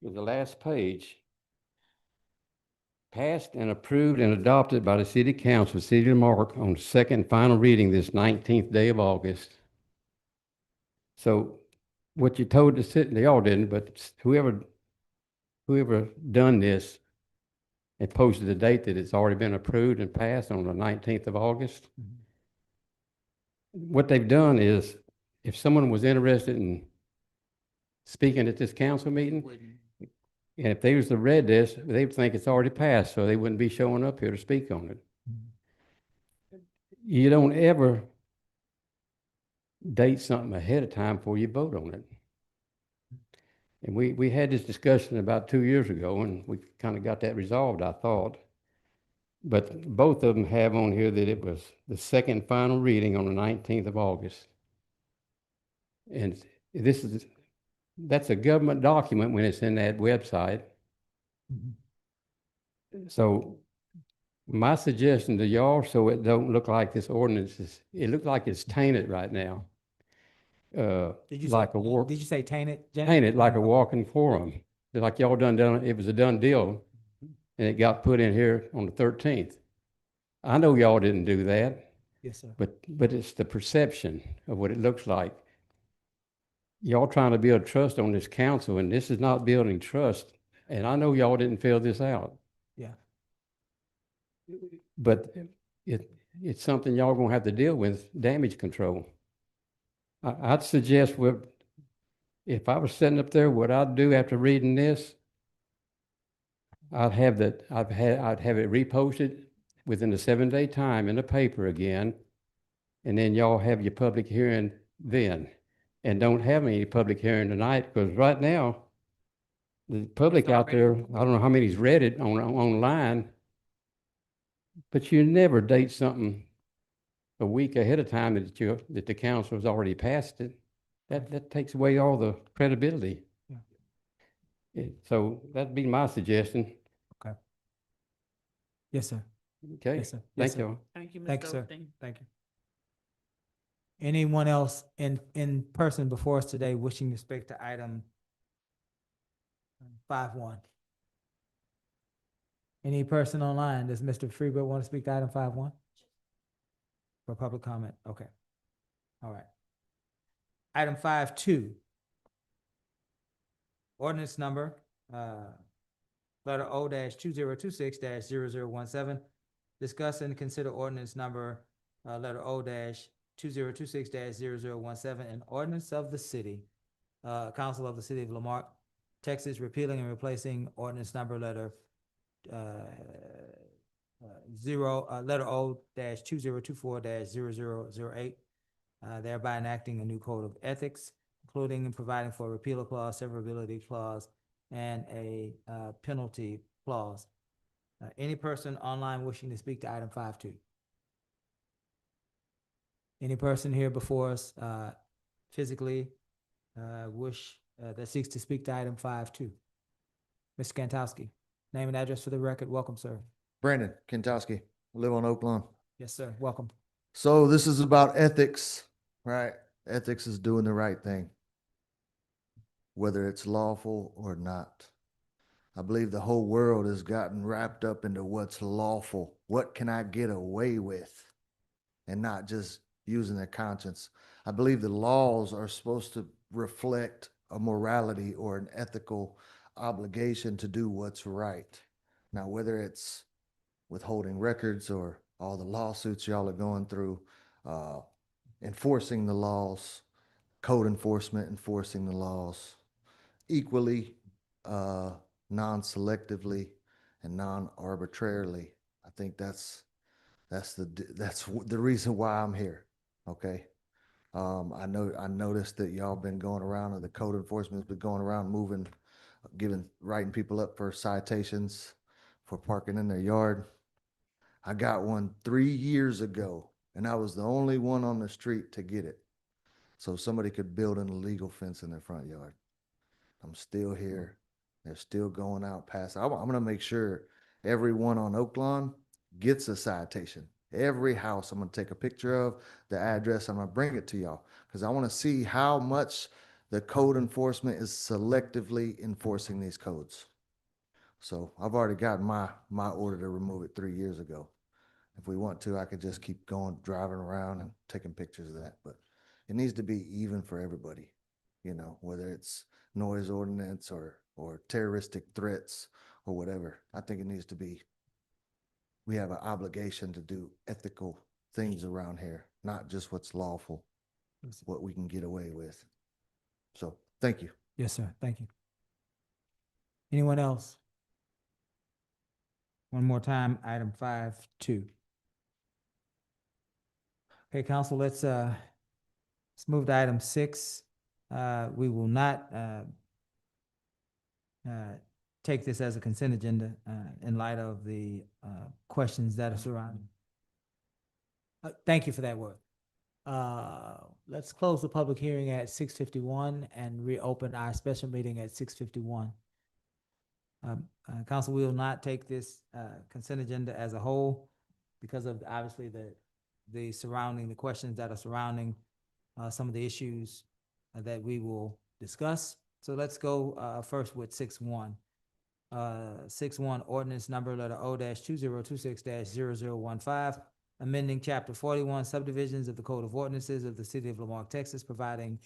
is the last page. Passed and approved and adopted by the City Council, City of Lamarque, on second and final reading this 19th day of August. So what you told the city, they all didn't, but whoever done this and posted the date that it's already been approved and passed on the 19th of August. Mhm. What they've done is, if someone was interested in speaking at this council meeting, and if they was to read this, they would think it's already passed, so they wouldn't be showing up here to speak on it. You don't ever date something ahead of time before you vote on it. And we had this discussion about 2 years ago, and we kind of got that resolved, I thought. But both of them have on here that it was the second final reading on the 19th of August. And that's a government document when it's in that website. So my suggestion to y'all, so it don't look like this ordinance it looks like it's tainted right now. Did you Like say, a war, did you say tainted? Jen? tainted like a walking forum. Like y'all done, it was a done deal, and it got put in here on the 13th. I know y'all didn't do that, Yes, sir. but it's the perception of what it looks like. Y'all trying to build trust on this council, and this is not building trust. And I know y'all didn't fill this out. Yeah. But it's something y'all gonna have to deal with, damage control. I'd suggest if I was sitting up there, what I'd do after reading this, I'd have it reposted within a 7-day time in the paper again, and then y'all have your public hearing then. And don't have any public hearing tonight, because right now, the public out there, I don't know how many's read it online, but you never date something a week ahead of time that the council has already passed it. That takes away all the credibility. Yeah. So that'd be my suggestion. Okay. Yes, sir. Okay. Yes, sir. Yes, Thank sir. you. Thank you, Thank you, Mr. sir. Osteen. Thank you. Anyone else in person before us today wishing to speak to item 5.1? Any person online, does Mr. Freeburg want to speak to item 5.1? For public comment, okay. All right. Item 5.2. Ordinance number, letter O-2026-0017. Discuss and consider ordinance number, letter O-2026-0017, an ordinance of the city, council of the city of Lamarque, Texas, repealing and replacing ordinance number letter letter O-2024-0008, thereby enacting a new code of ethics, including and providing for a repeal clause, severability clause, and a penalty clause. Any person online wishing to speak to item 5.2? Any person here before us physically that seeks to speak to item 5.2? Mr. Kantowski, name and address for the record. Welcome, sir. Brandon Kentowski, live on Oak Lawn. Yes, sir. Welcome. So this is about ethics, right? Ethics is doing the right thing, whether it's lawful or not. I believe the whole world has gotten wrapped up into what's lawful. What can I get away with? And not just using their conscience. I believe the laws are supposed to reflect a morality or an ethical obligation to do what's right. Now, whether it's withholding records or all the lawsuits y'all are going through, enforcing the laws, code enforcement, enforcing the laws equally, non-selectively and non-arbitrarily. I think that's the reason why I'm here. Okay. I noticed that y'all been going around, or the code enforcement's been going around writing people up for citations for parking in their yard. I got one 3 years ago, and I was the only one on the street to get it. So somebody could build an illegal fence in their front yard. I'm still here. They're still going out past. I'm going to make sure everyone on Oak Lawn gets a citation. Every house, I'm going to take a picture of the address. I'm going to bring it to y'all because I want to see how much the code enforcement is selectively enforcing these codes. So I've already gotten my order to remove it 3 years ago. If we want to, I could just keep going, driving around and taking pictures of that. But it needs to be even for everybody, whether it's noise ordinance or terroristic threats or whatever. I think it needs to be, we have an obligation to do ethical things around here, not just what's lawful, what we can get away with. So thank you. Yes, sir. Thank you. Anyone else? One more time, item 5.2. Okay, council, let's Let's move to item 6. We will not take this as a consent agenda in light of the questions that are surrounding. Thank you for that word. Let's close the public hearing at 6:51 and reopen our special meeting at 6:51. Council, we will not take this consent agenda as a whole because of obviously the surrounding, the questions that are surrounding some of the issues that we will discuss. So let's go first with 6.1. 6.1 ordinance number letter O-2026-0015, amending chapter 41 subdivisions of the Code of Ordinances of the City of Lamarque, Texas, providing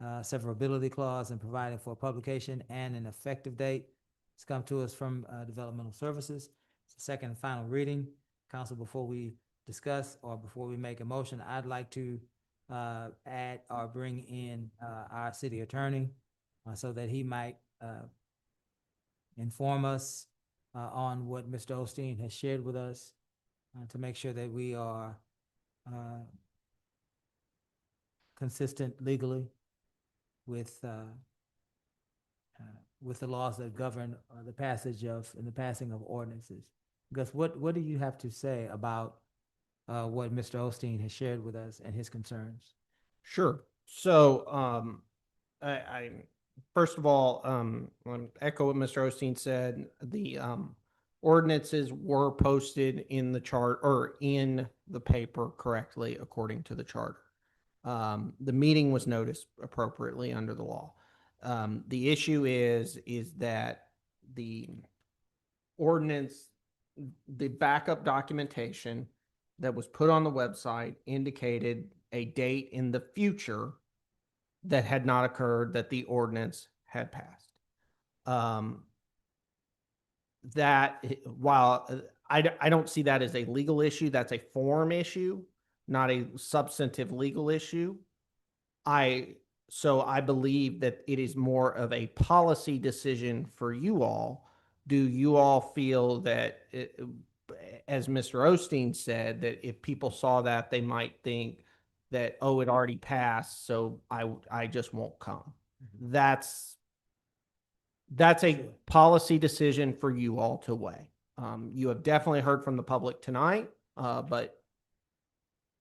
severability clause and providing for publication and an effective date. It's come to us from Developmental Services. It's the second and final reading. Council, before we discuss or before we make a motion, I'd like to add or bring in our city attorney so that he might inform us on what Mr. Osteen has shared with us to make sure that we are consistent legally with the laws that govern the passage of and the passing of ordinances. Gus, what do you have to say about what Mr. Osteen has shared with us and his concerns? Sure. So, I first of all, echo what Mr. Osteen said. The ordinances were posted in the chart or in the paper correctly according to the charter. The meeting was noticed appropriately under the law. The issue is that the ordinance, the backup documentation that was put on the website indicated a date in the future that had not occurred, that the ordinance had passed. That while I don't see that as a legal issue, that's a form issue, not a substantive legal issue. So I believe that it is more of a policy decision for you all. Do you all feel that, as Mr. Osteen said, that if people saw that, they might think that, oh, it already passed, so I just won't come. That's a policy decision for you all to weigh. You have definitely heard from the public tonight, but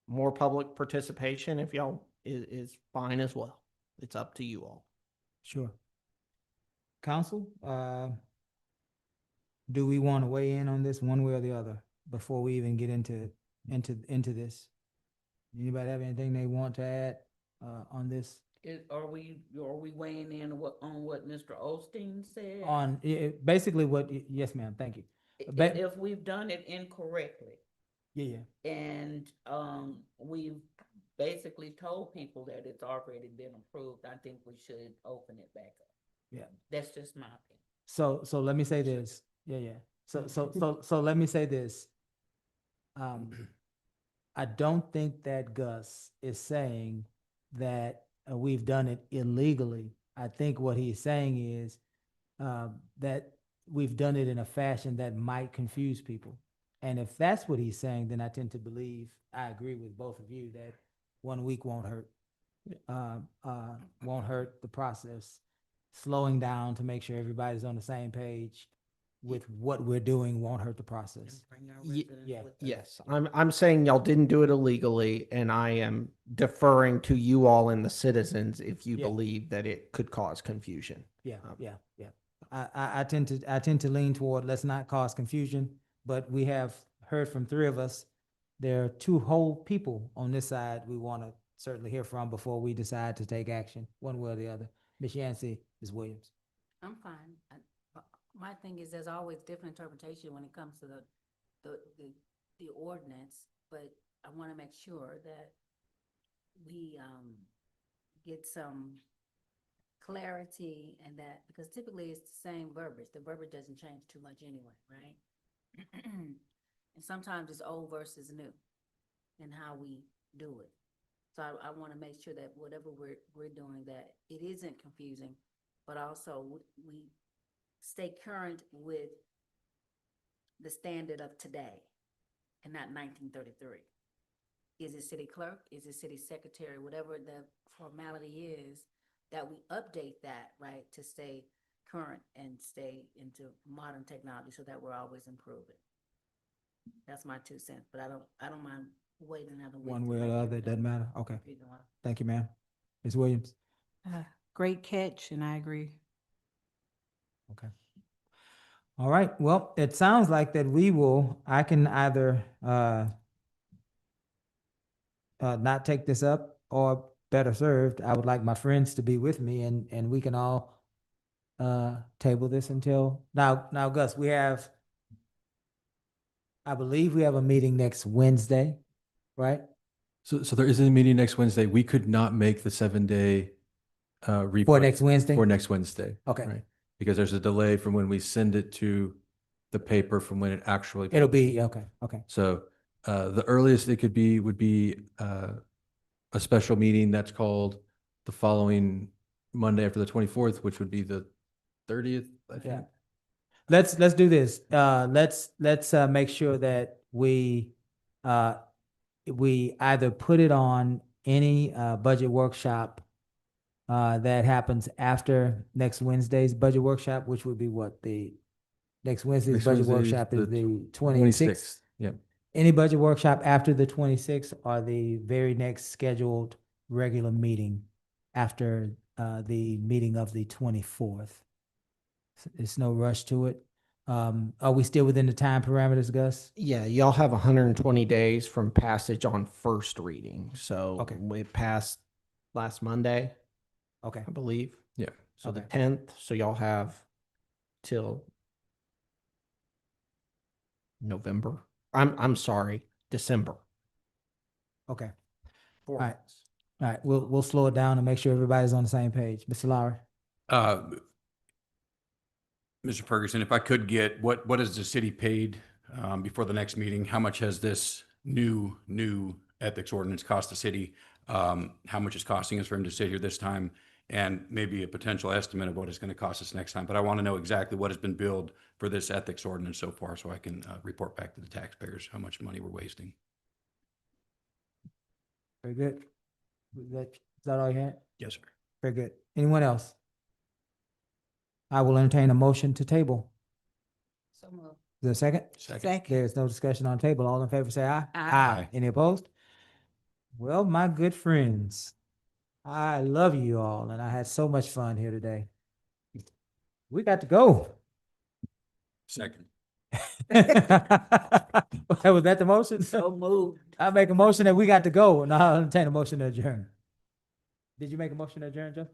more public participation, if y'all, is fine as well. It's up to you all. Sure. Council, do we want to weigh in on this one way or the other before we even get into this? Anybody have anything they want to add on this? Are we weighing in on what Mr. Osteen said? On basically what? Yes, ma'am. Thank you. If we've done it incorrectly. Yeah. And we've basically told people that it's already been approved, I think we should open it back up. Yeah. That's just my opinion. So let me say this. Yeah. So let me say this. I don't think that Gus is saying that we've done it illegally. I think what he's saying is that we've done it in a fashion that might confuse people. And if that's what he's saying, then I tend to believe, I agree with both of you, that 1 week won't hurt. Won't hurt the process. Slowing down to make sure everybody's on the same page with what we're doing won't hurt the process. Yes, I'm saying y'all didn't do it illegally, and I am deferring to you all and the citizens if you believe that it could cause confusion. Yeah. I tend to lean toward let's not cause confusion, but we have heard from 3 of us. There are 2 whole people on this side we want to certainly hear from before we decide to take action one way or the other. Ms. Yancey, Ms. Williams. I'm fine. My thing is there's always different interpretation when it comes to the ordinance, but I want to make sure that we get some clarity and that, because typically it's the same verbiage. The verbiage doesn't change too much anyway, right? And sometimes it's old versus new and how we do it. So I want to make sure that whatever we're doing, that it isn't confusing, but also we stay current with the standard of today and not 1933. is it city clerk, is it city secretary, whatever the formality is, that we update that, right, to stay current and stay into modern technology so that we're always improving. That's my 2 cents, but I don't mind waiting another week. One to way or make the it other, it doesn't done. matter. Okay. Either one. Thank you, ma'am. Ms. Williams? Great catch, and I agree. Okay. All right, well, it sounds like that I can either, not take this up, or better served, I would like my friends to be with me and we can all, table this until, now, Gus, I believe we have a meeting next Wednesday, right? So there isn't a meeting next Wednesday. We could not make the 7-day For report next Wednesday? for next Wednesday. Okay. Right. Because there's a delay from when we send it to the paper from when it actually. It'll be, okay. So the earliest it could be would be a special meeting that's called the following Monday after the 24th, which would be the 30th, I think. Yeah. Let's do this. Let's make sure that we either put it on any budget workshop that happens after next Wednesday's budget workshop, which would be what, the next Wednesday's Next budget Wednesday is workshop is the the 26th. Yeah. Any budget workshop after the 26th or the very next scheduled regular meeting after the meeting of the 24th. It's no rush to it. Are we still within the time parameters, Gus? Yeah, y'all have 120 days from passage on first reading. So Okay. we passed last Monday, Okay, I believe. Yeah. So the Okay. 10th, so y'all have till November. I'm sorry, December. okay. 4 All right. months. All right, we'll slow it down and make sure everybody's on the same page. Mr. Lowry? Mr. Ferguson, if I could get, what is the city paid before the next meeting? How much has this new ethics ordinance cost the city? How much it's costing us for him to sit here this time? And maybe a potential estimate of what it's going to cost us next time. But I want to know exactly what has been billed for this ethics ordinance so far, so I can report back to the taxpayers how much money we're wasting. Very good. Is that all you had? Yes, sir. Very good. Anyone else? I will entertain a motion to table. So moved. Is there a second? Second. There's no discussion on table. All in favor, say aye. Aye. Any opposed? Well, my good friends, I love you all, and I had so much fun here today. We got to go. Second. Was that the motion? So moved. I make a motion that we got to go, and I'll entertain a motion to adjourn. Did you make a motion to adjourn, Joe?